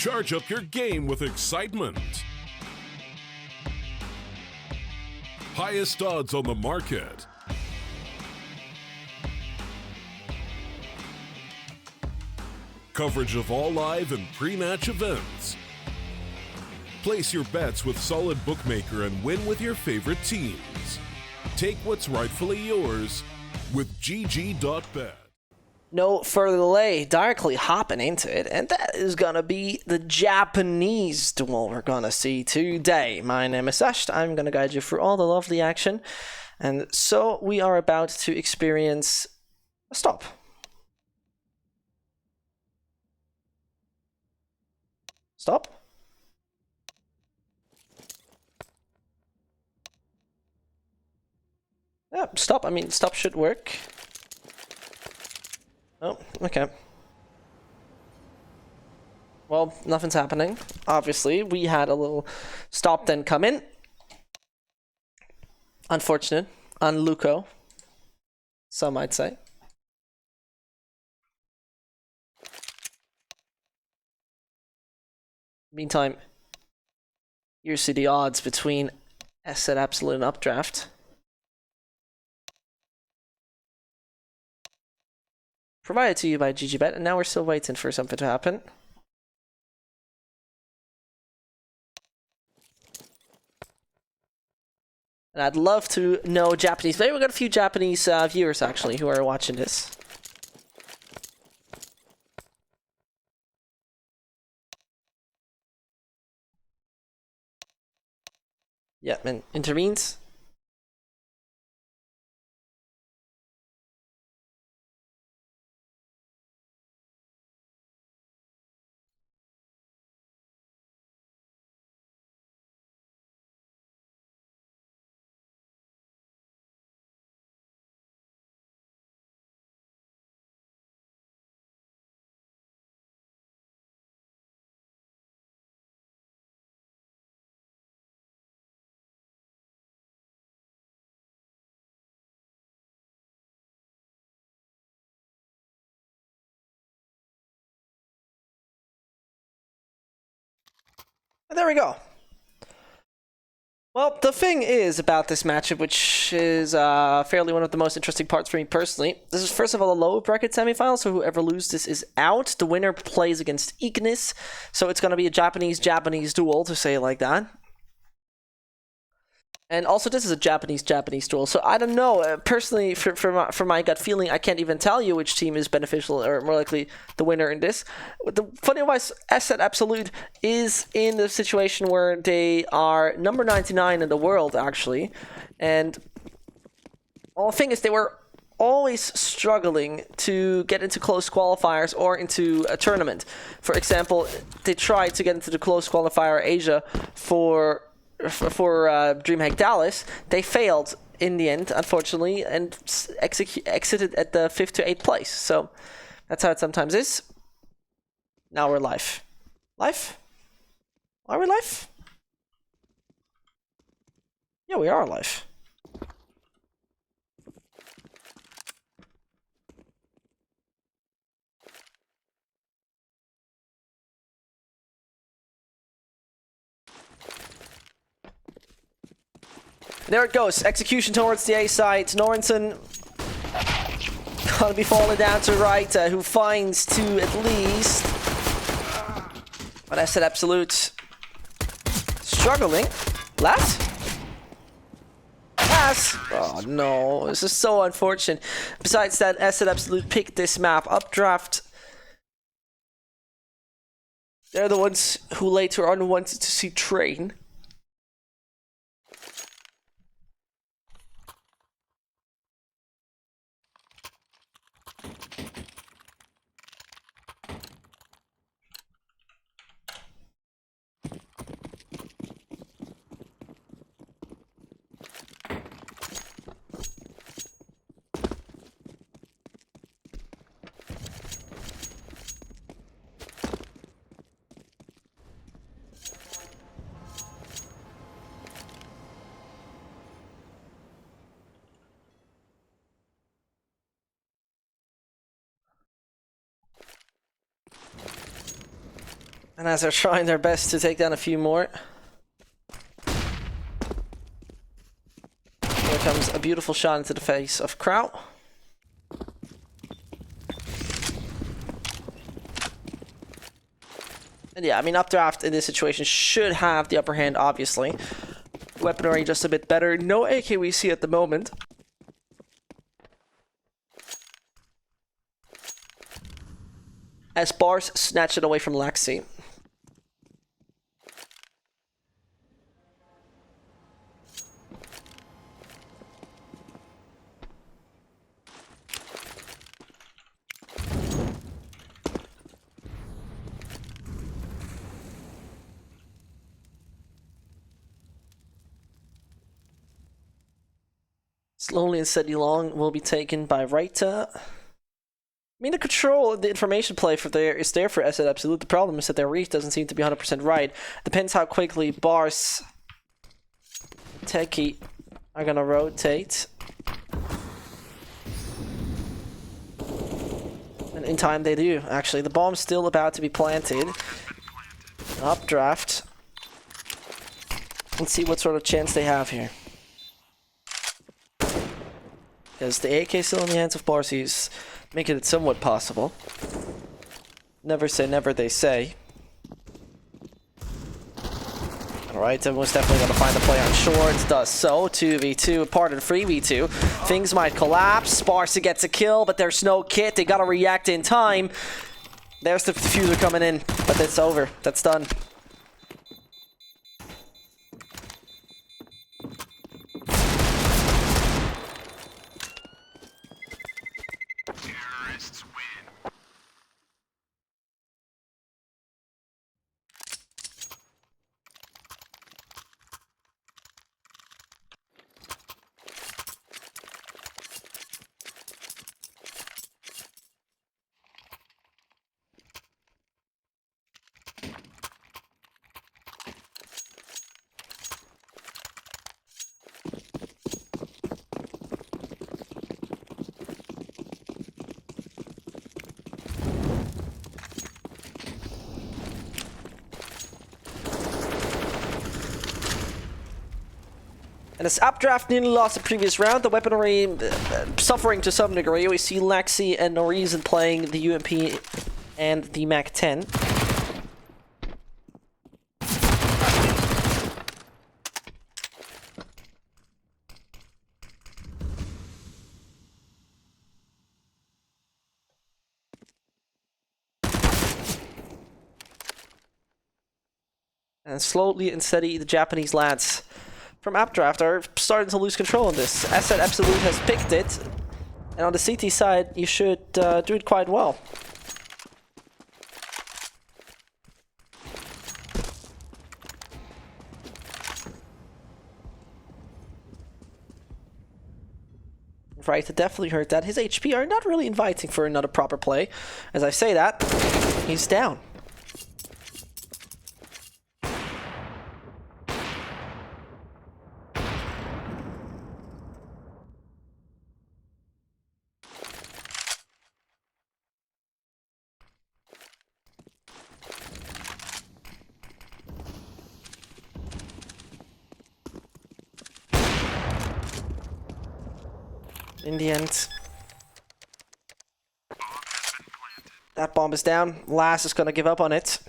Charge up your game with excitement. Highest odds on the market. Coverage of all live and pre-match events. Place your bets with solid bookmaker and win with your favorite teams. Take what's rightfully yours with GG.bet. No further delay, directly hopping into it, and that is gonna be the Japanese duel we're gonna see today. My name is Ash, I'm gonna guide you through all the lovely action, and so we are about to experience a stop. Stop. Yeah, stop. I mean, stop should work. Oh, okay. Well, nothing's happening. Obviously, we had a little stop then come in. Unfortunate. Unluco, some might say. Meantime, you see the odds between SZ Absolute and Updraft. Provided to you by GGBet, and now we're still waiting for something to happen. And I'd love to know Japanese. Maybe we've got a few Japanese viewers actually who are watching this. Yeah, and intervenes. And there we go. Well, the thing is about this matchup, which is fairly one of the most interesting parts for me personally, this is first of all a low bracket semifinal, so whoever loses this is out. The winner plays against Ignis, so it's going to be a Japanese duel, to say it like that. And also, this is a Japanese duel, so I don't know. Personally, for my gut feeling, I can't even tell you which team is beneficial or more likely the winner in this. The funny wise, SZ Absolute is in the situation where they are number 99 in the world, actually. And well, the thing is, they were always struggling to get into close qualifiers or into a tournament. For example, they tried to get into the close qualifier Asia for DreamHack Dallas. They failed in the end, unfortunately, and exited at the 5th to 8th place. So that's how it sometimes is. Now we're live. Live? Are we live? Yeah, we are live. There it goes. Execution towards the A side. Norensen gonna be falling down to right, who finds two at least. But I said Absolute struggling. Left? Pass! Oh no, this is so unfortunate. Besides that, SZ Absolute picked this map. Updraft. They're the ones who later on wanted to see Train. And as they're trying their best to take down a few more, here comes a beautiful shot into the face of Kraut. And yeah, I mean, Updraft in this situation should have the upper hand, obviously. Weaponry just a bit better. No AKWC at the moment. As Bars snatch it away from Lexi. Slowly and steady long will be taken by Raita. I mean, the control and the information play is there for SL Absolute. The problem is that their reach doesn't seem to be 100% right. Depends how quickly Bars, Teki are gonna rotate. And in time they do, actually. The bomb's still about to be planted. Updraft. Let's see what sort of chance they have here. Because the AK is still in the hands of Bars, he's making it somewhat possible. Never say never, they say. Alright, everyone's definitely going to find the play on Shorts. Does so. 2v2, pardon, 3v2. Things might collapse. Sparsa gets a kill, but there's no kit. They got to react in time. There's the diffuser coming in, but it's over. That's done. And as Updraft nearly lost the previous round, the weaponry suffering to some degree. We see Lexi and Norizen playing the UMP and the MAC-10. And slowly and steady, the Japanese lads from Updraft are starting to lose control on this. SL Absolute has picked it, and on the CT side, you should do it quite well. Right, I definitely heard that. His HP are not really inviting for another proper play. As I say that, he's down. In the end, that bomb is down. Last is gonna give up on it.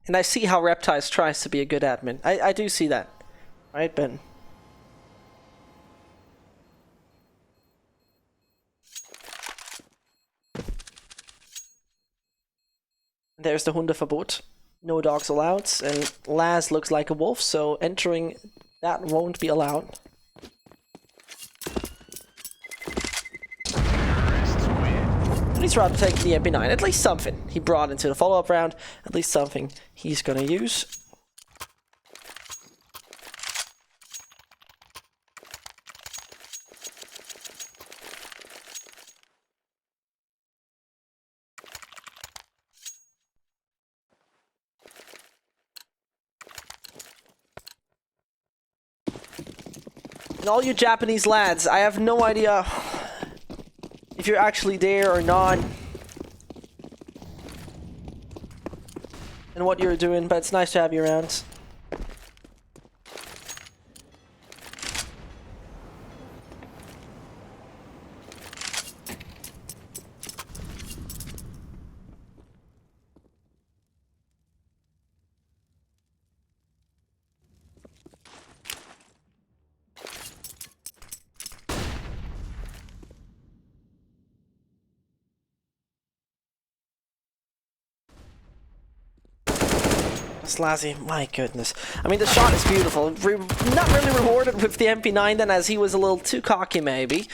And I see how Reptiles tries to be a good admin. I do see that. Right, Ben? There's the Hundeverbot. No dogs allowed. And Laz looks like a wolf, so entering that won't be allowed. But he's rather taking the MP9. At least something he brought into the follow-up round. At least something he's gonna use. And all you Japanese lads, I have no idea if you're actually there or not. And what you're doing, but it's nice to have you around. Slazzy, my goodness. I mean, the shot is beautiful. Not really rewarded with the MP9 then, as he was a little too cocky, maybe.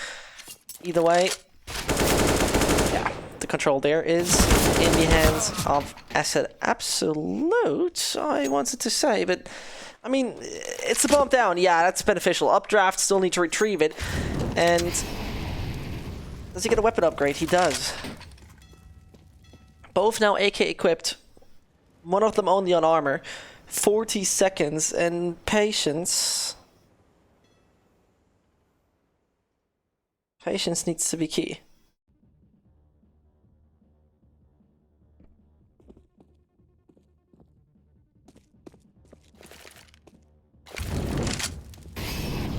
Either way, yeah, the control there is in the hands of Asset Absolute, I wanted to say, but I mean, it's a bump down. Yeah, that's beneficial. Updraft, still need to retrieve it. And does he get a weapon upgrade? He does. Both now AK equipped. One of them only on armor. 40 seconds and patience. Patience needs to be key.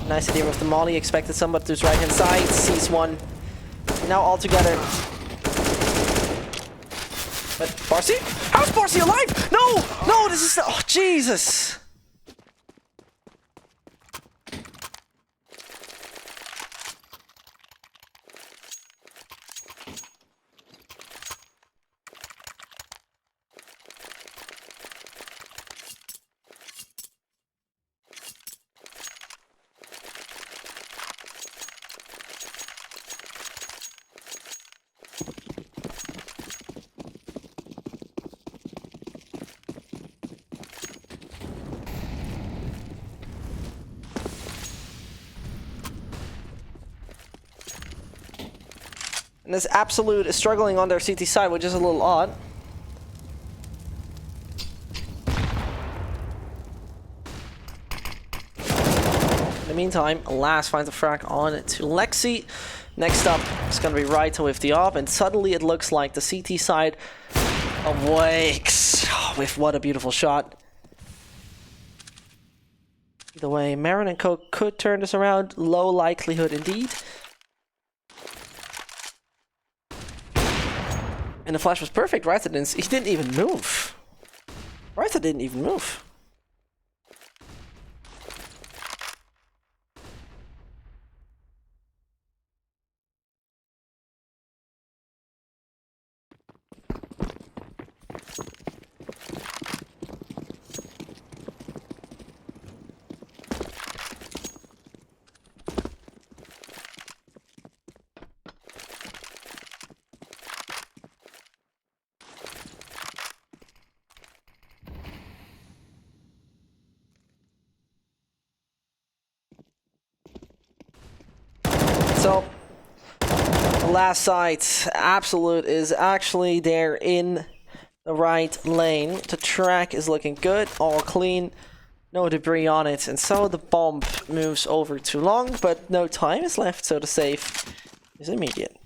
Nice idea with the molly. Expected somebody to his right hand side. Sees one. Now all together. But Barcy? How's Barcy alive? No! No, this is... Oh, Jesus! And this Absolute is struggling on their CT side, which is a little odd. In the meantime, Last finds a frag on to Lexi. Next up, it's going to be Raito with the op, and suddenly it looks like the CT side awakes. Oh, with what a beautiful shot. Either way, Marin and Co could turn this around. Low likelihood indeed. And the flash was perfect. Raito he didn't even move. Raito didn't even move. So, last sight, Absolute is actually there in the right lane. The track is looking good, all clean, no debris on it, and so the bomb moves over too long, but no time is left, so the save is immediate.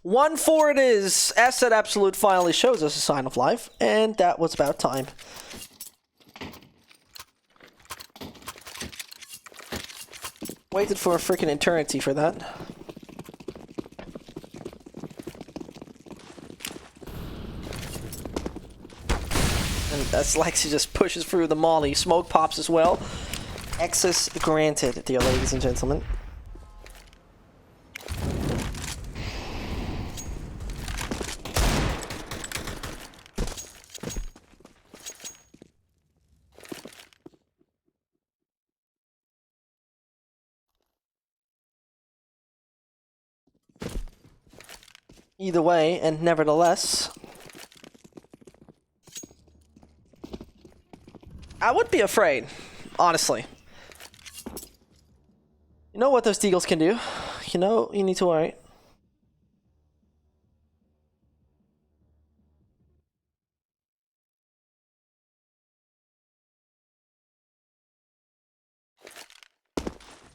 One for it is. Asset Absolute finally shows us a sign of life, and that was about time. Waited for a freaking eternity for that. And as Lexi just pushes through the molly, smoke pops as well. Access granted, dear ladies and gentlemen. Either way, and nevertheless, I would be afraid, honestly. You know what those Deagles can do. You know you need to worry.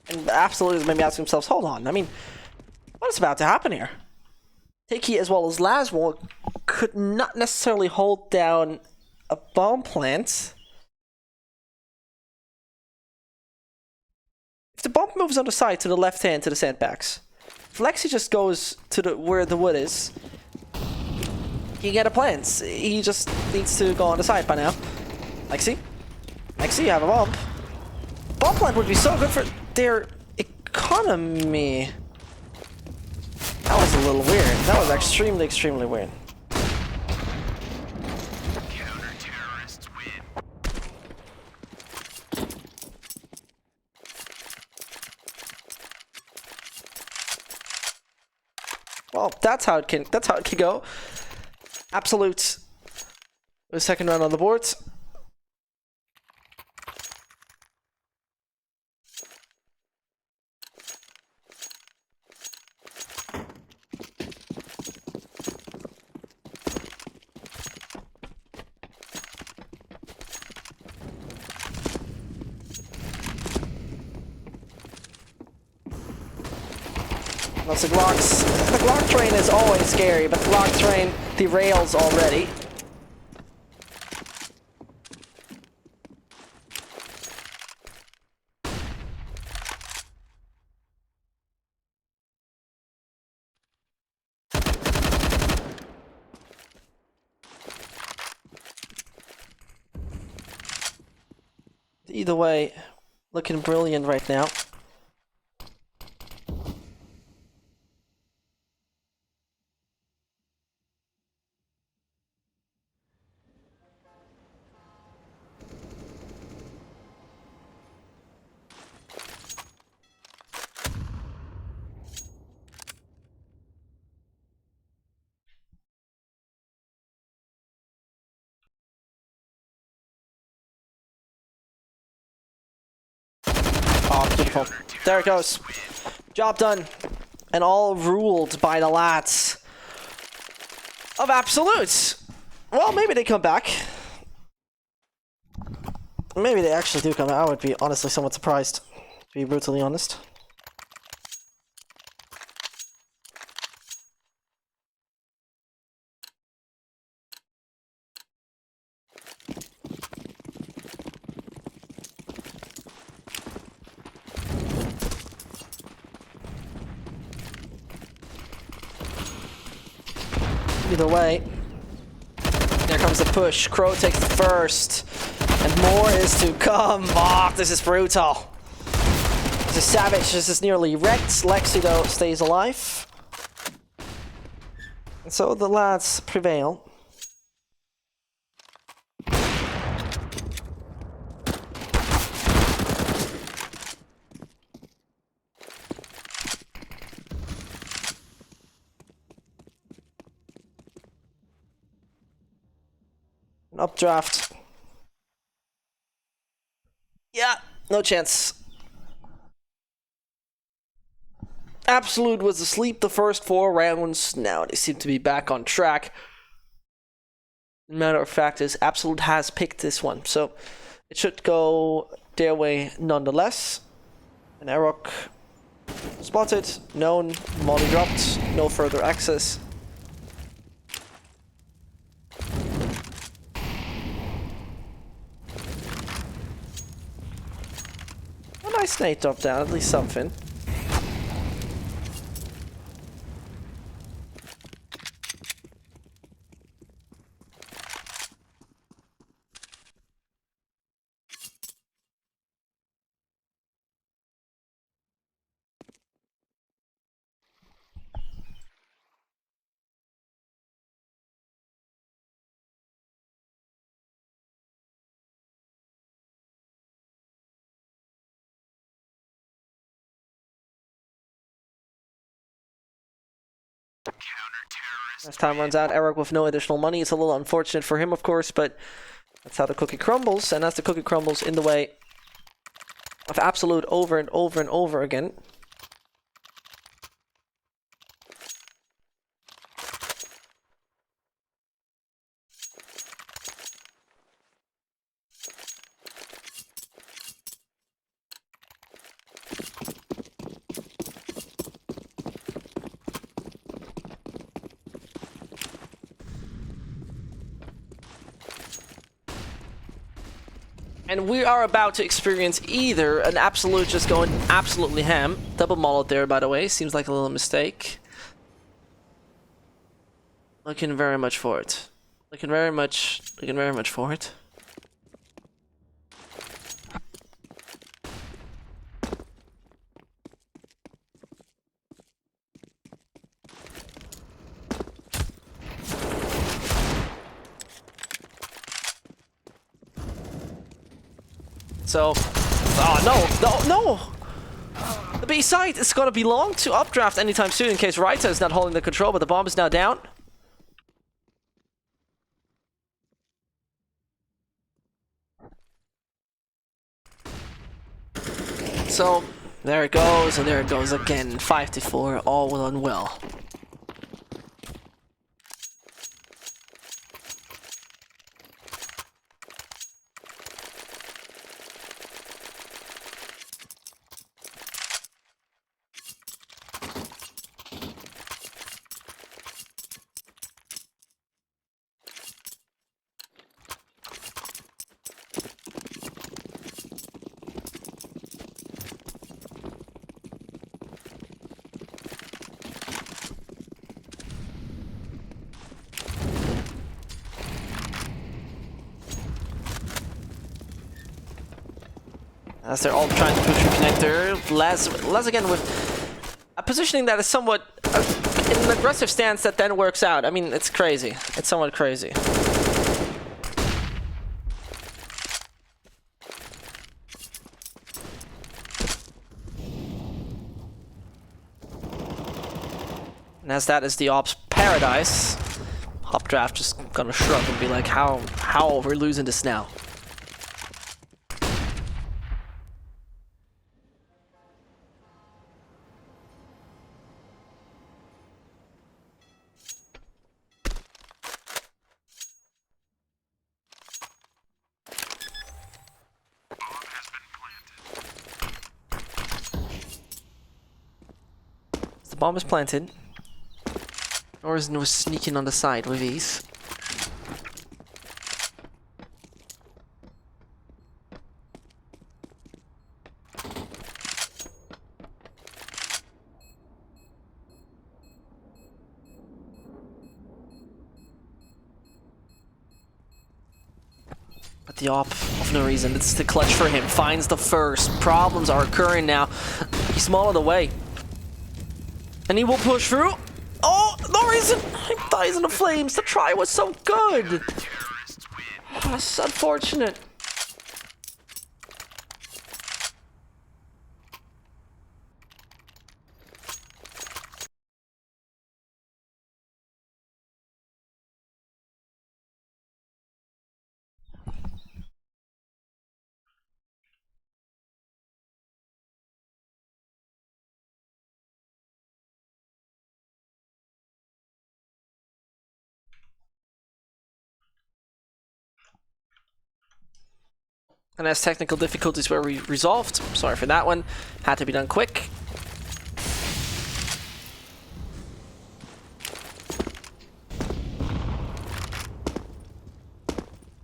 And absolutely maybe asking themselves, hold on, I mean, what is about to happen here? Tiki as well as Laswell could not necessarily hold down a bomb plant. If the bomb moves on the side to the left hand to the sandbags, if Lexi just goes to the where the wood is, he can get a plant. He just needs to go on the side by now. Lexi, you have a bomb. Bomb plant would be so good for their economy. That was a little weird. That was extremely, extremely weird. Counter-terrorists win. Well, that's how it can go. Absolute. The second round on the board. Lots of Glocks. The Glock train is always scary, but the Glock train derails already. Either way, looking brilliant right now. Oh, beautiful. There it goes. Job done. And all ruled by the lads of Absolutes. Well, maybe they come back. Maybe they actually do come back. I would be honestly somewhat surprised, to be brutally honest. Either way, there comes the push. Crow takes the first, and more is to come. Oh, this is brutal. This is savage. This is nearly wrecked. Lexi, though, stays alive. And so the lads prevail. An updraft. Yeah, no chance. Absolute was asleep the first 4 rounds. Now they seem to be back on track. Matter of fact is Absolute has picked this one, so it should go their way nonetheless. An Aerok spotted, known, molly dropped, no further access. A nice nade drop down, at least something. Counter-terrorists As time runs out, Eric with no additional money. It's a little unfortunate for him, of course, but that's how the cookie crumbles. And as the cookie crumbles in the way of Absolute over and over and over again. And we are about to experience either an Absolute just going absolutely ham. Double mullet there, by the way. Seems like a little mistake. Looking very much for it. Looking very much for it. So, oh no! The B site is gonna belong to Updraft anytime soon in case Raita is not holding the control, but the bomb is now down. So, there it goes, and there it goes again. 5-4, all well and well. As they're all trying to push through connector, Les again with a positioning that is somewhat in an aggressive stance that then works out. I mean, it's crazy. It's somewhat crazy. And as that is the Ops paradise, Updraft just gonna shrug and be like, how we're losing this now? The bomb is planted. Orison was sneaking on the side with ease. But the op, of no reason, it's the clutch for him. Finds the first. Problems are occurring now. He's smaller away. And he will push through. Oh, no reason! He dies in the flames. The try was so good. That's unfortunate. And as technical difficulties were resolved, sorry for that one, had to be done quick.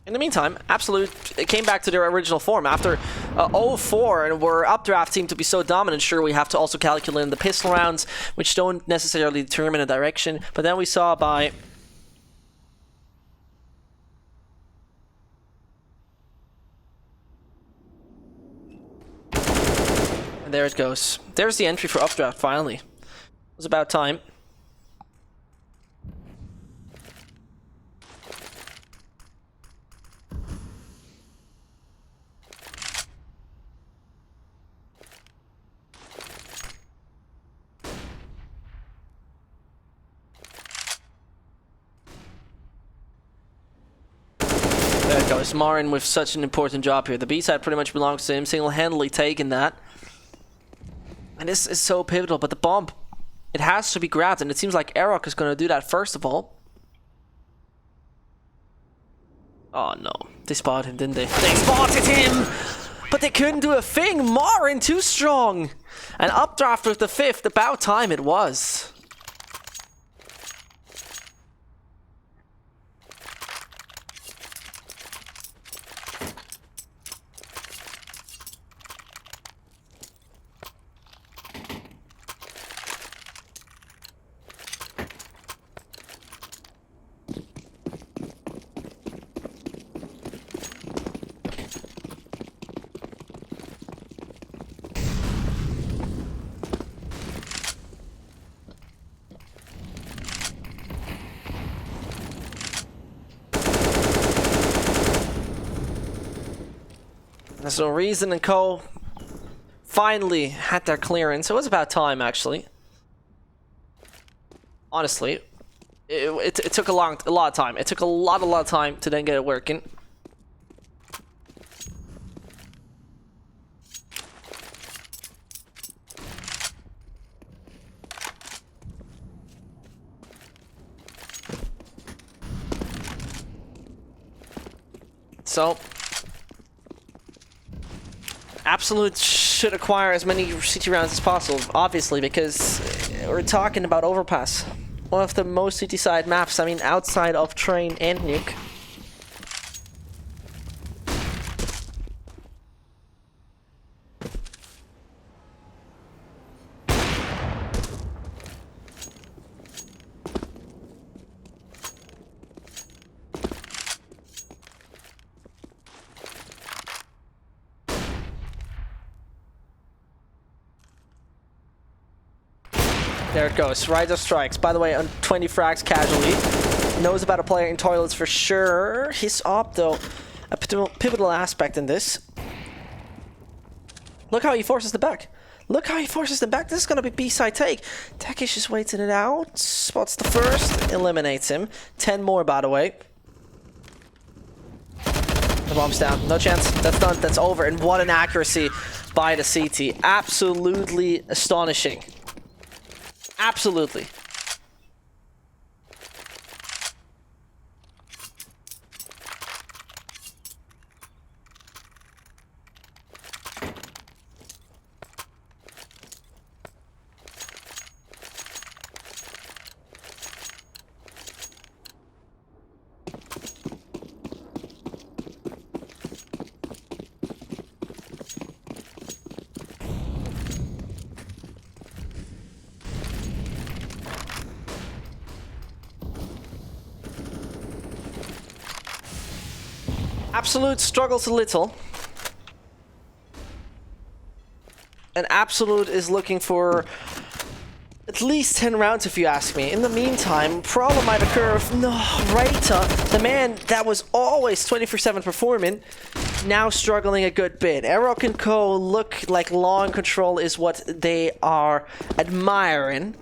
In the meantime, Absolute came back to their original form after 0-4, and where Updraft seemed to be so dominant. Sure, we have to also calculate in the pistol rounds, which don't necessarily determine a direction, but then we saw by... And there it goes. There's the entry for Updraft, finally. It was about time. There it goes. Marin with such an important job here. The B-side pretty much belongs to him, single-handedly taking that. And this is so pivotal, but the bomb, it has to be grabbed, and it seems like Aerok is going to do that first of all. Oh no, they spotted him, didn't they? They spotted him! But they couldn't do a thing! Marin too strong! And Updraft with the 5th, about time it was. So Reason and Co. finally had their clearance. It was about time, actually. Honestly, it took a lot of time. It took a lot of time to then get it working. So Absolute should acquire as many CT rounds as possible, obviously, because we're talking about Overpass. One of the most CT side maps, I mean, outside of Train and Nuke. There it goes. Rider strikes. By the way, on 20 frags casually. Knows about a player in toilets for sure. He's up though. A pivotal aspect in this. Look how he forces the back. Look how he forces them back. This is going to be B-side take. Tekish is waiting it out. Spots the first. Eliminates him. 10 more, by the way. The bomb's down. No chance. That's done. That's over. And what an accuracy by the CT. Absolutely astonishing. Absolutely. Absolute struggles a little. And Absolute is looking for at least 10 rounds, if you ask me. In the meantime, problem might occur with Raita, the man that was always 24/7 performing, now struggling a good bit. Aerok and Co. look like long control is what they are admiring.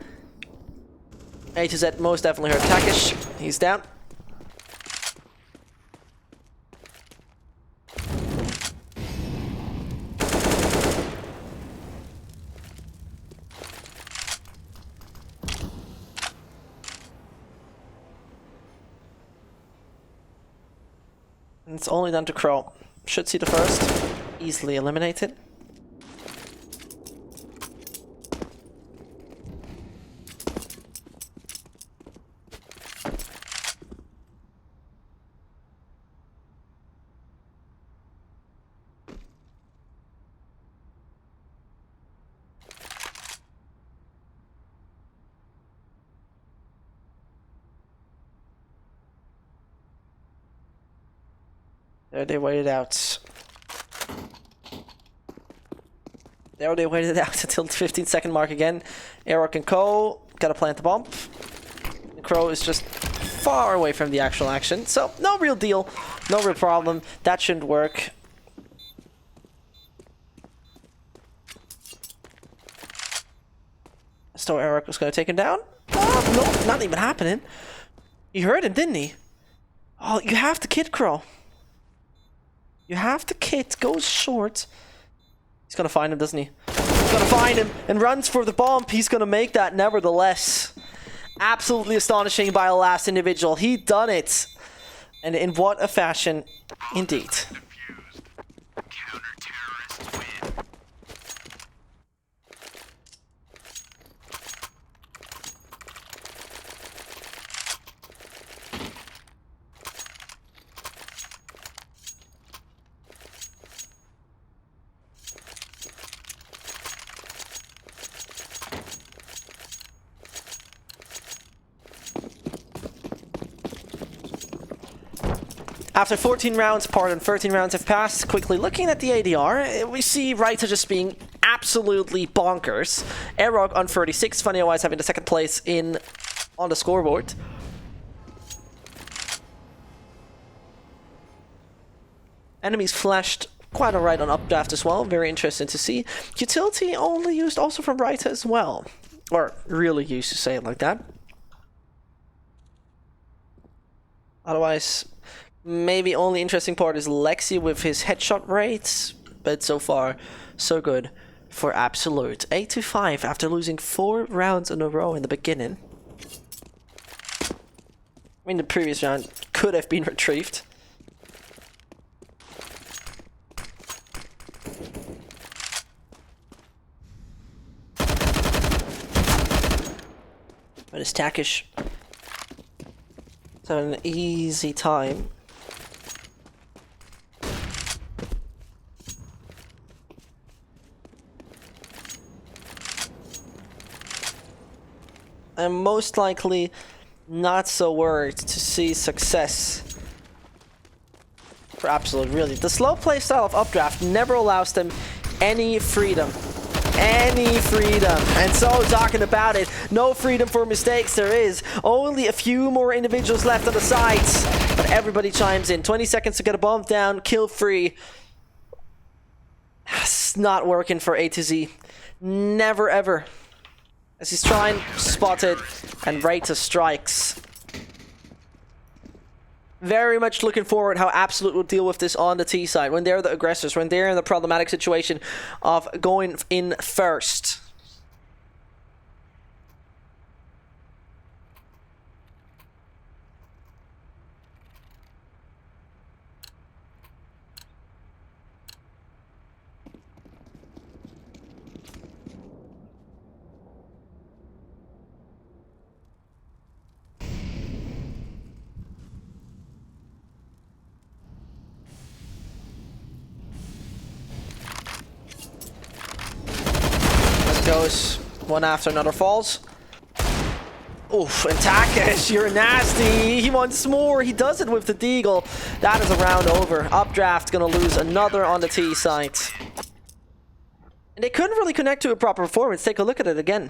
A to Z most definitely hurt Takish. He's down. It's only down to Crow. Should see the first. Easily eliminated. There they waited out. There they waited out until the 15-second mark again. Aerok and Co. Gotta plant the bomb. Crow is just far away from the actual action. So, no real deal. No real problem. That shouldn't work. So Aerok was gonna take him down? Oh, no, not even happening. You heard him, didn't he? Oh, you have to kid Crow. You have the kit. Goes short. He's gonna find him, doesn't he? He's gonna find him and runs for the bomb. He's gonna make that nevertheless. Absolutely astonishing by the last individual. He done it. And in what a fashion, indeed. Counter-terrorists win. After 14 rounds, 13 rounds have passed. Quickly looking at the ADR, we see Reiter just being absolutely bonkers. Airog on 36, funny-wise having the second place on the scoreboard. Enemies flashed quite alright on Updraft as well, very interesting to see. Utility only used also from Reiter as well. Or really used, to say it like that. Otherwise, maybe only interesting part is Lexi with his headshot rates, but so far, so good for Absolute. 8-5 after losing 4 rounds in a row in the beginning. I mean, the previous round could have been retrieved. But it's Takish. So an easy time. I'm most likely not so worried to see success for Absolute, really. The slow play style of Updraft never allows them any freedom. Any freedom. And so, talking about it, no freedom for mistakes there is. Only a few more individuals left on the sides. But everybody chimes in. 20 seconds to get a bomb down, kill free. It's not working for A to Z. Never ever. As he's trying, spotted, and Reiter strikes. Very much looking forward how Absolute will deal with this on the T side. When they're the aggressors, when they're in the problematic situation of going in first. Goes one after another falls. Oof, and Takesh, you're nasty. He wants more. He does it with the Deagle. That is a round over. Updraft gonna lose another on the T side. And they couldn't really connect to a proper performance. Take a look at it again.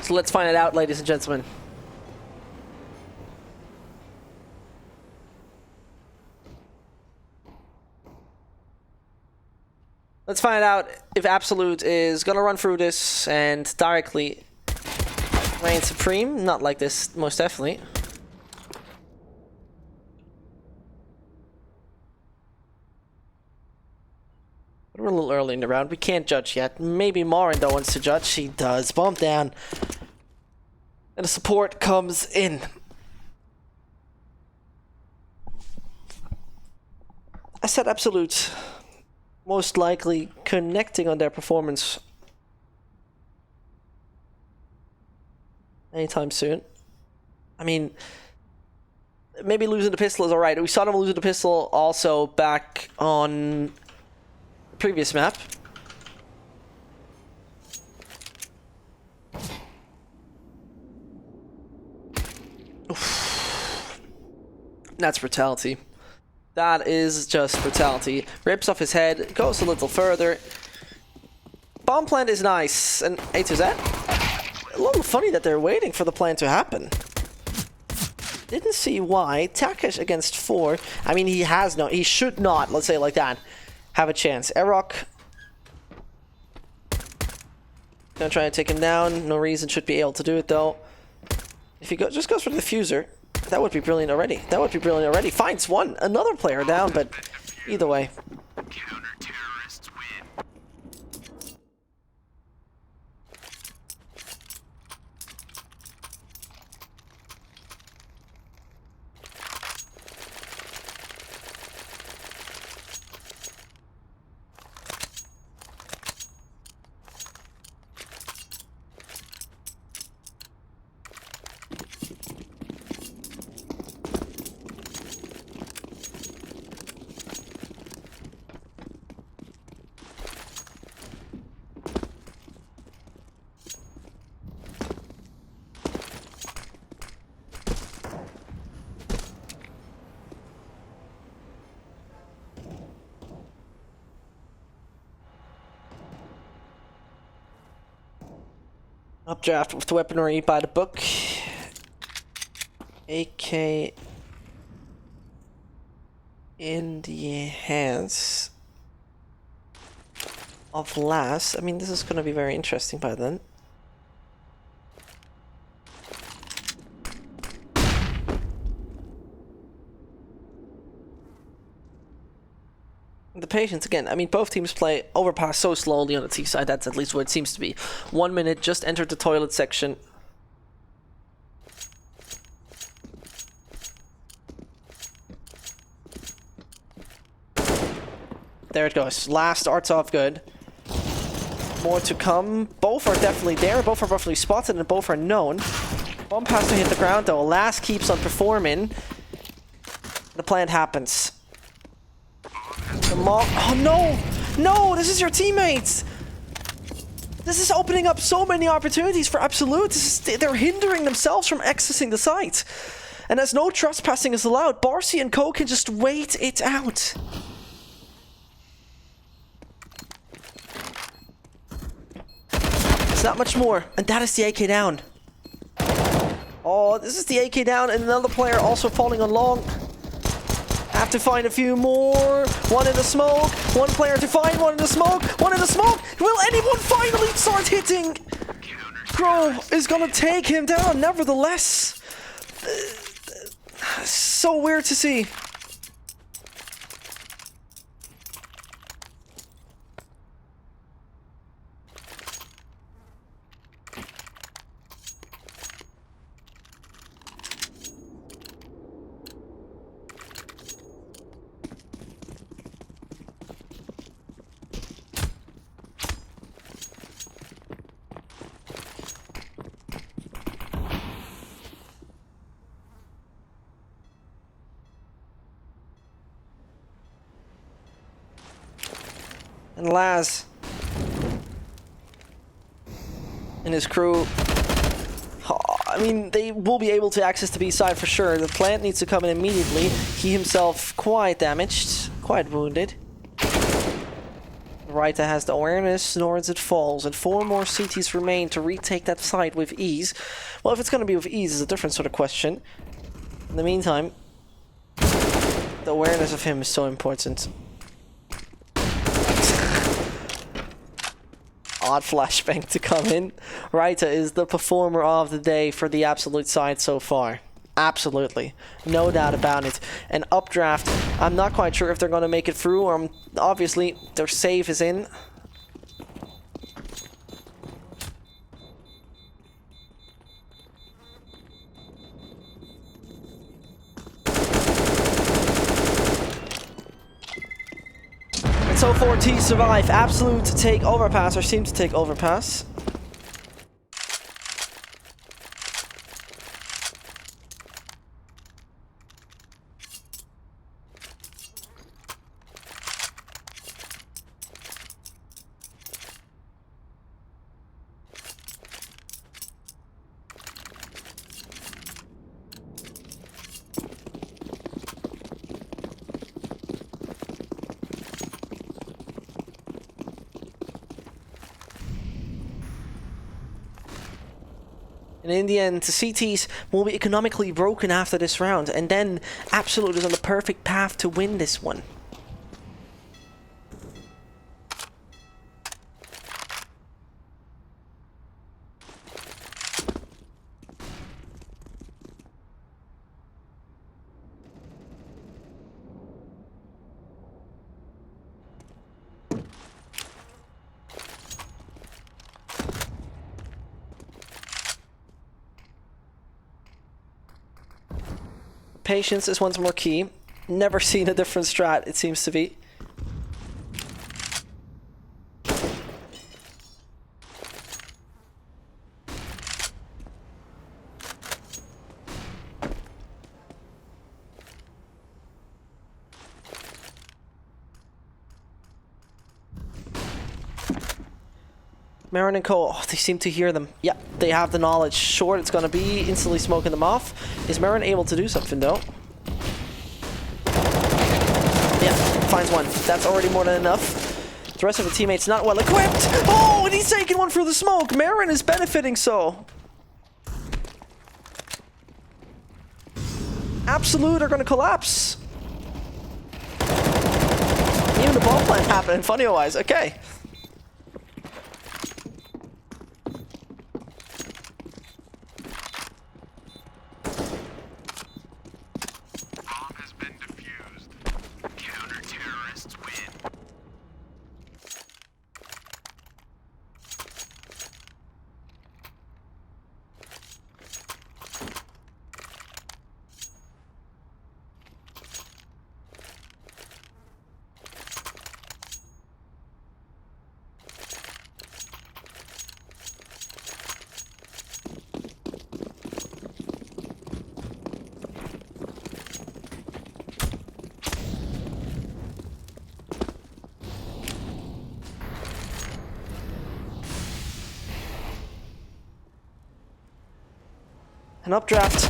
So let's find it out, ladies and gentlemen. Let's find out if Absolute is gonna run through this and directly reign supreme. Not like this, most definitely. We're a little early in the round. We can't judge yet. Maybe Morindo wants to judge. He does. Bump down. And the support comes in. I said Absolute. Most likely connecting on their performance anytime soon. I mean, maybe losing the pistol is alright. We saw them losing the pistol also back on previous map. Oof. That's brutality. That is just brutality. Rips off his head, goes a little further. Bomb plant is nice. And A to Z? A little funny that they're waiting for the plant to happen. Didn't see why. Takesh against 4. I mean, he should not, let's say it like that, have a chance. Erok. Gonna try to take him down. No reason, should be able to do it though. If he just goes for the diffuser, that would be brilliant already. That would be brilliant already. Finds one, another player down, but either way. Counter-terrorists win. Updraft with the weaponry by the book. AK in the hands of Lass. I mean, this is going to be very interesting by then. The patience again. I mean, both teams play Overpass so slowly on the T side. That's at least what it seems to be. 1 minute, just entered the toilet section. There it goes. Last arts off good. More to come. Both are definitely there. Both are roughly spotted and both are known. Bomb has to hit the ground though. Last keeps on performing. The plant happens. Oh no! No! This is your teammates! This is opening up so many opportunities for Absolute. They're hindering themselves from accessing the site. And as no trespassing is allowed, Barcy and Co can just wait it out. It's not much more. And that is the AK down. Oh, this is the AK down and another player also falling on long. Have to find a few more. One in the smoke. One player to find. One in the smoke. One in the smoke. Will anyone finally start hitting? Crow is gonna take him down. Nevertheless, so weird to see. And Laz and his crew, I mean, they will be able to access the B side for sure. The plant needs to come in immediately. He himself quite damaged, quite wounded. Raita has the awareness, nor as it falls, and 4 more CTs remain to retake that site with ease. Well, if it's going to be with ease is a different sort of question. In the meantime, the awareness of him is so important. Odd flashbang to come in. Raita is the performer of the day for the Absolute side so far. Absolutely. No doubt about it. And Updraft, I'm not quite sure if they're going to make it through, or obviously their save is in. So 4T survive. Absolute to take Overpass, or seem to take Overpass. And in the end, the CTs will be economically broken after this round. And then Absolute is on the perfect path to win this one. Patience is once more key. Never seen a different strat, it seems to be. Marin and Co, oh, they seem to hear them. Yeah, they have the knowledge. Short, it's gonna be instantly smoking them off. Is Marin able to do something though? Yeah, finds one. That's already more than enough. The rest of the teammates not well equipped. Oh, and he's taking one for the smoke. Marin is benefiting so. Absolute are gonna collapse. Even the bomb plant happened, funny-wise. Okay. An updraft.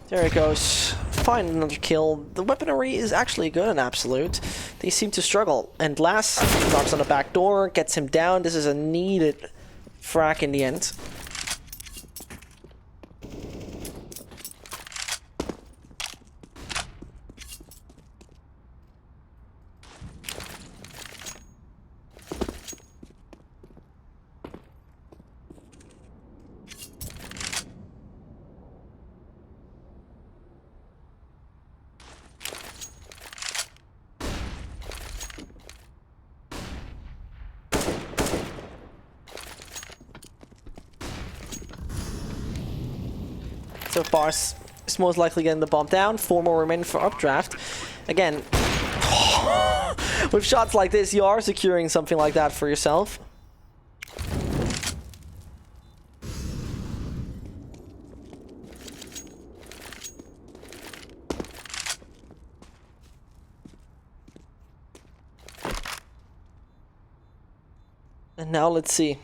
There it goes. Find another kill. The weaponry is actually good in Absolute. They seem to struggle. And last knocks on the back door, gets him down. This is a needed frack in the end. So Bars is most likely getting the bomb down. 4 more remaining for Updraft. Again, with shots like this, you are securing something like that for yourself. And now let's see.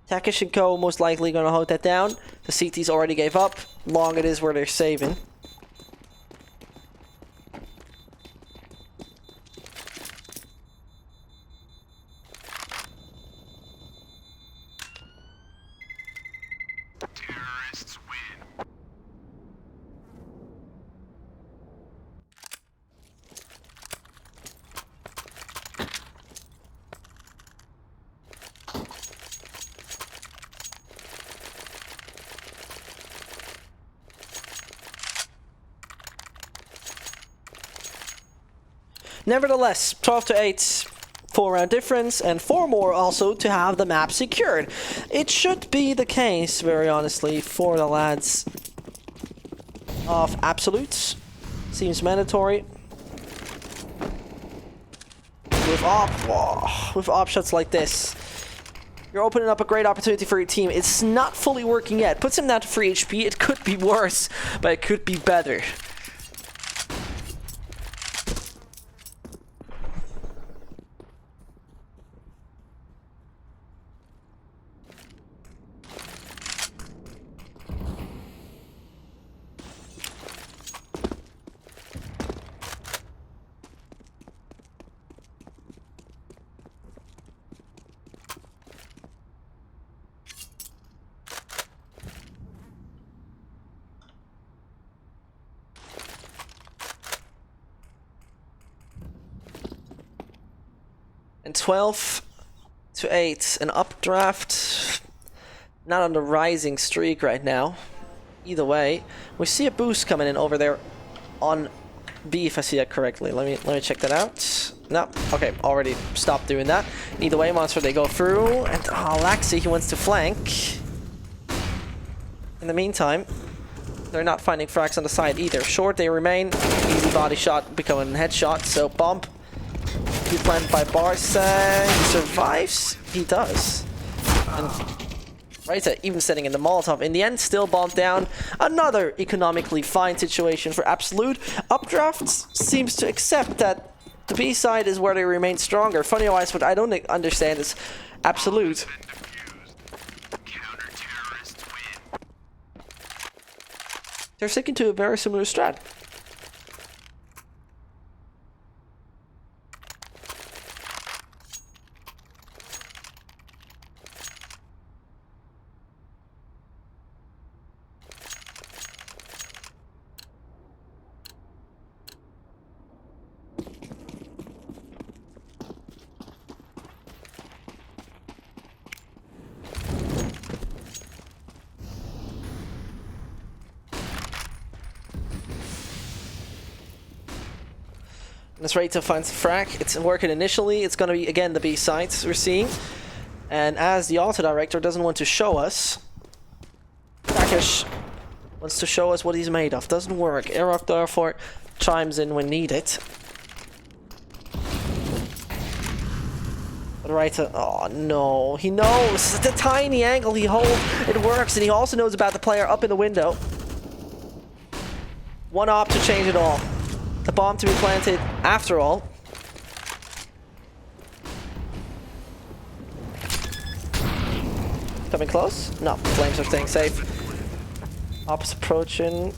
Takesh and Co most likely gonna hold that down. The CTs already gave up. Long it is where they're saving. Terrorists win. Nevertheless, 12 to 8, 4-round difference, and 4 more also to have the map secured. It should be the case, very honestly, for the lads of Absolutes. Seems mandatory. With op shots like this, you're opening up a great opportunity for your team. It's not fully working yet. Puts him down to 3 HP. It could be worse, but it could be better. And 12-8. An Updraft. Not on the rising streak right now. Either way, we see a boost coming in over there on B, if I see that correctly. Let me check that out. No, okay, already stopped doing that. Either way, Monster, they go through, and Laxi, he wants to flank. In the meantime, they're not finding frags on the side either. Short, they remain. Easy body shot, becoming a headshot. So bump. He planted by Barca. He survives. He does. And right, even setting in the Molotov. In the end, still bombed down. Another economically fine situation for Absolute. Updraft seems to accept that the B side is where they remain stronger. Funny-wise, what I don't understand is Absolute. They're sticking to a very similar strat. It's ready to find some frag. It's working initially. It's going to be, again, the B sides we're seeing. And as the auto director doesn't want to show us, Rakesh wants to show us what he's made of. Doesn't work. Aeroc therefore chimes in when needed. But right, oh no, he knows the tiny angle he holds. It works, and he also knows about the player up in the window. One op to change it all. The bomb to be planted after all. Coming close? No, flames are staying safe. Op's approaching.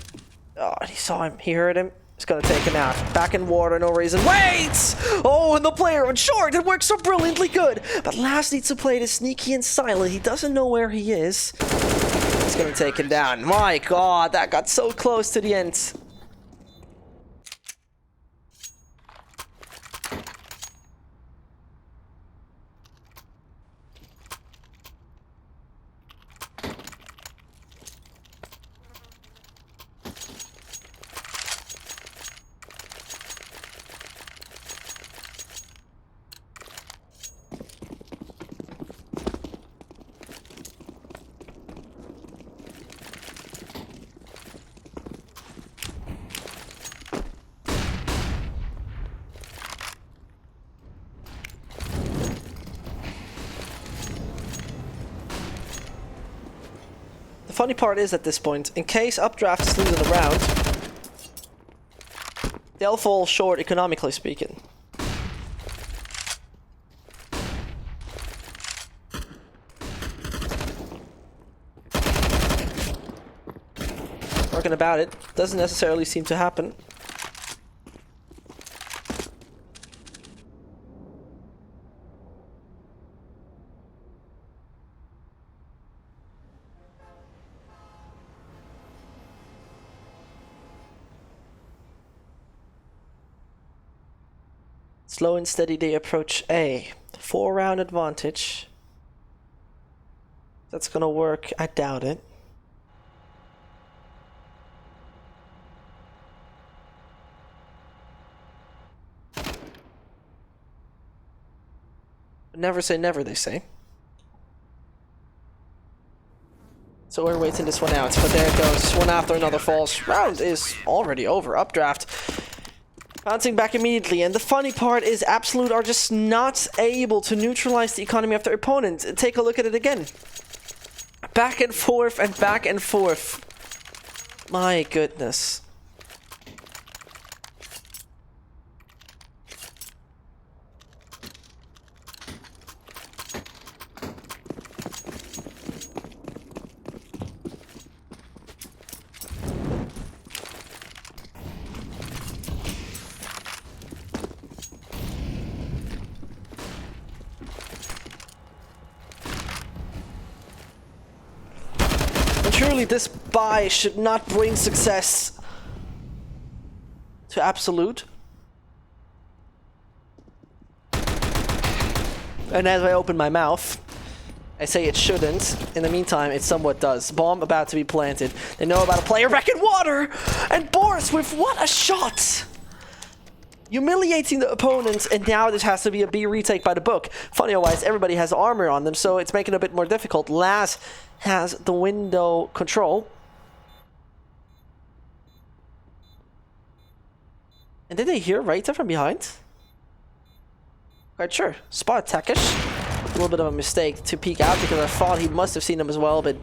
Oh, he saw him. He heard him. He's gonna take him out. Back in water, no reason. Wait! Oh, and the player on short. It works so brilliantly good. But Last needs to play it sneaky and silent. He doesn't know where he is. He's gonna take him down. My God, that got so close to the end. The funny part is at this point, in case Updraft is losing a round, they'll fall short economically speaking. Working about it, doesn't necessarily seem to happen. Slow and steady they approach A. 4-round advantage. That's gonna work, I doubt it. Never say never, they say. So we're waiting this one out, but there it goes. One after another falls. Round is already over. Updraft bouncing back immediately, and the funny part is Absolute are just not able to neutralize the economy of their opponent. Take a look at it again. Back and forth and back and forth. My goodness. Surely this buy should not bring success to Absolute. And as I open my mouth, I say it shouldn't. In the meantime, it somewhat does. Bomb about to be planted. They know about a player back in water! And Boris with what a shot! Humiliating the opponent, and now this has to be a B retake by the book. Funny-wise, everybody has armor on them, so it's making it a bit more difficult. Laz has the window control. And did they hear Reita from behind? Quite sure. Spot Takesh. A little bit of a mistake to peek out because I thought he must have seen him as well, but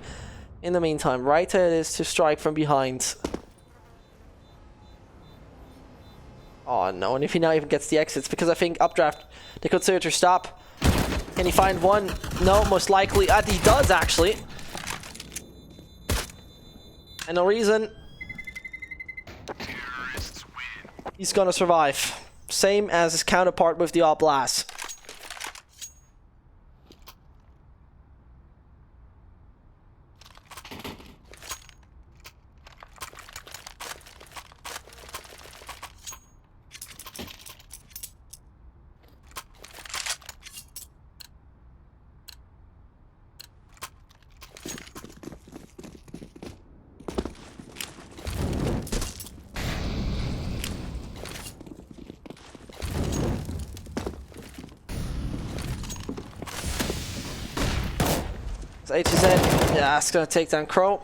in the meantime, Reita it is to strike from behind. Oh no, and if he now even gets the exits, because I think Updraft, they consider to stop. Can he find one? No, most likely. He does actually. And no reason. He's gonna survive. Same as his counterpart with the Oblast. HZ, yeah, it's gonna take down Crow.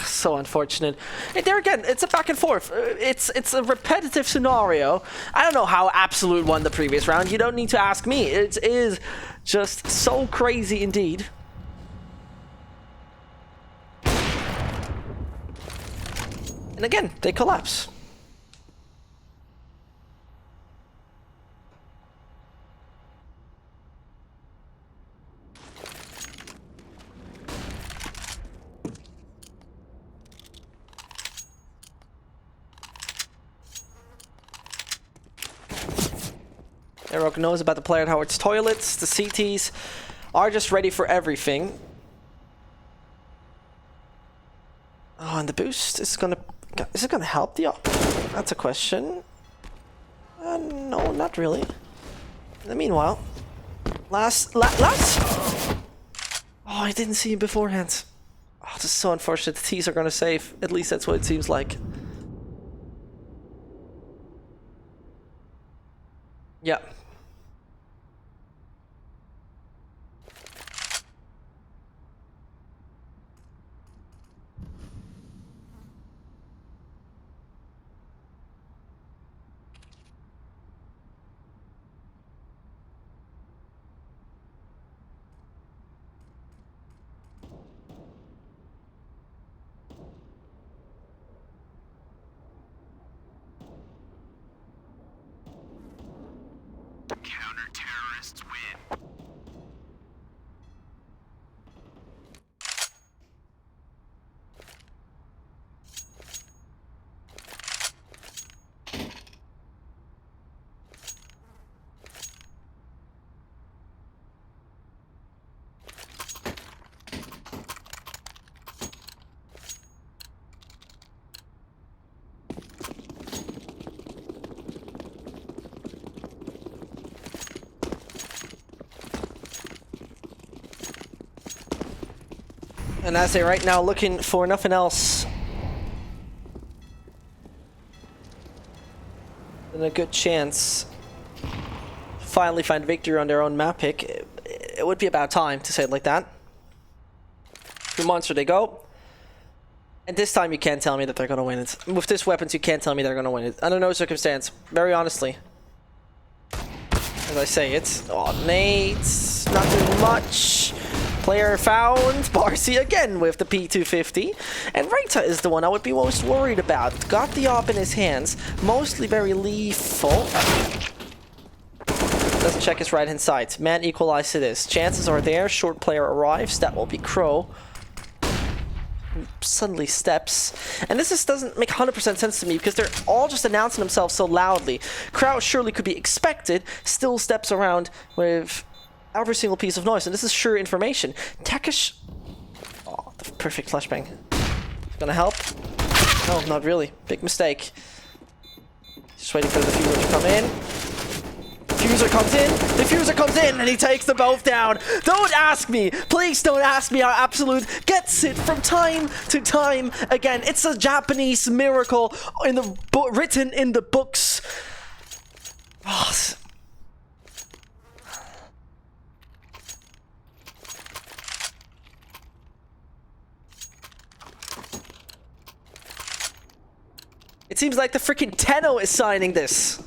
So unfortunate. And there again, it's a back and forth. It's a repetitive scenario. I don't know how Absolute won the previous round. You don't need to ask me. It is just so crazy indeed. And again, they collapse. Erok knows about the player at Howard's toilets. The CTs are just ready for everything. Oh, and the boost is it gonna help the op? That's a question. No, not really. In the meanwhile, last. Oh, I didn't see him beforehand. Oh, this is so unfortunate. The T's are gonna save. At least that's what it seems like. Yeah. Counter-terrorists win. And as they right now looking for nothing else than a good chance to finally find victory on their own map pick, it would be about time to say it like that. 2 monster they go. And this time you can't tell me that they're gonna win it. With this weapons you can't tell me they're gonna win it. Under no circumstance. Very honestly. As I say it. Oh, nades. Not doing much. Player found. Barcy again with the P250. And Reita is the one I would be most worried about. Got the op in his hands. Mostly very lethal. Doesn't check his right hand side. Man equalized it is. Chances are there. Short player arrives. That will be Crow. Suddenly steps. And this just doesn't make 100% sense to me because they're all just announcing themselves so loudly. Crowd surely could be expected. Still steps around with every single piece of noise, and this is sure information. Takesh. Oh, the perfect flashbang. Gonna help? No, not really. Big mistake. Just waiting for the fever to come in. diffuser comes in. Diffuser comes in, and he takes them both down. Don't ask me. Please don't ask me how Absolute gets it from time to time again. It's a Japanese miracle in the written in the books. Oh, it seems like the freaking Tenno is signing this.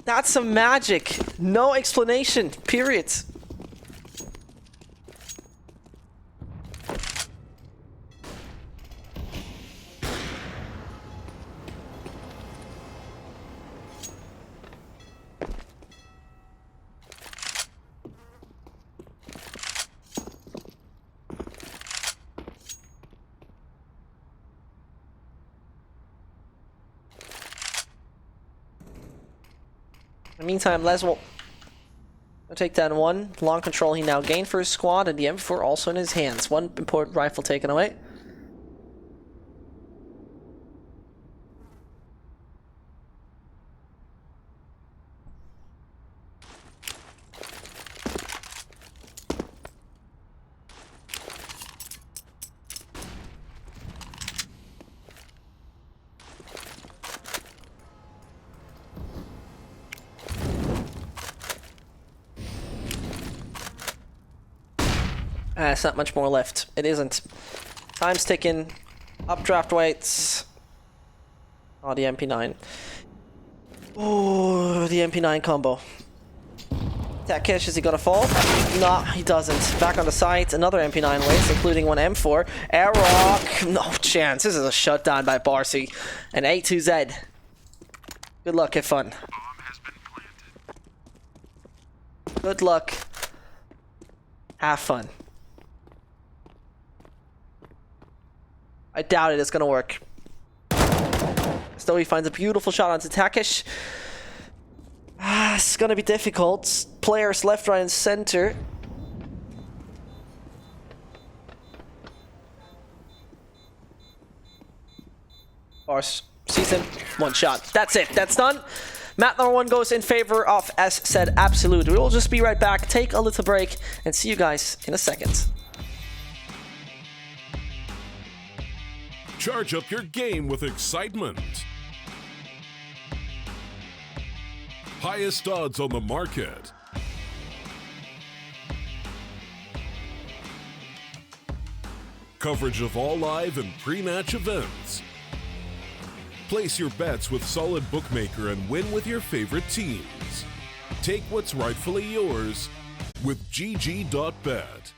That's some magic. No explanation. Period. In the meantime, Les will take down one. Long control he now gained for his squad, and the M4 also in his hands. One important rifle taken away. It's not much more left. It isn't. Time's ticking. Updraft waits. Oh, the MP9. Oh, the MP9 combo. Takesh, is he gonna fall? No, he doesn't. Back on the site, another MP9 waits, including one M4. Airrock, no chance. This is a shutdown by Barcy. And A2Z. Good luck, have fun. Good luck. Have fun. I doubt it's gonna work. Still, he finds a beautiful shot onto Takesh. It's gonna be difficult. Players left, right, and center. Bars sees him. One shot. That's it. That's done. Map number 1 goes in favor of SZ Absolute. We will just be right back, take a little break, and see you guys in a second. Charge up your game with excitement. Highest odds on the market. Coverage of all live and pre-match events. Place your bets with Solid Bookmaker and win with your favorite teams. Take what's rightfully yours with GG.bet.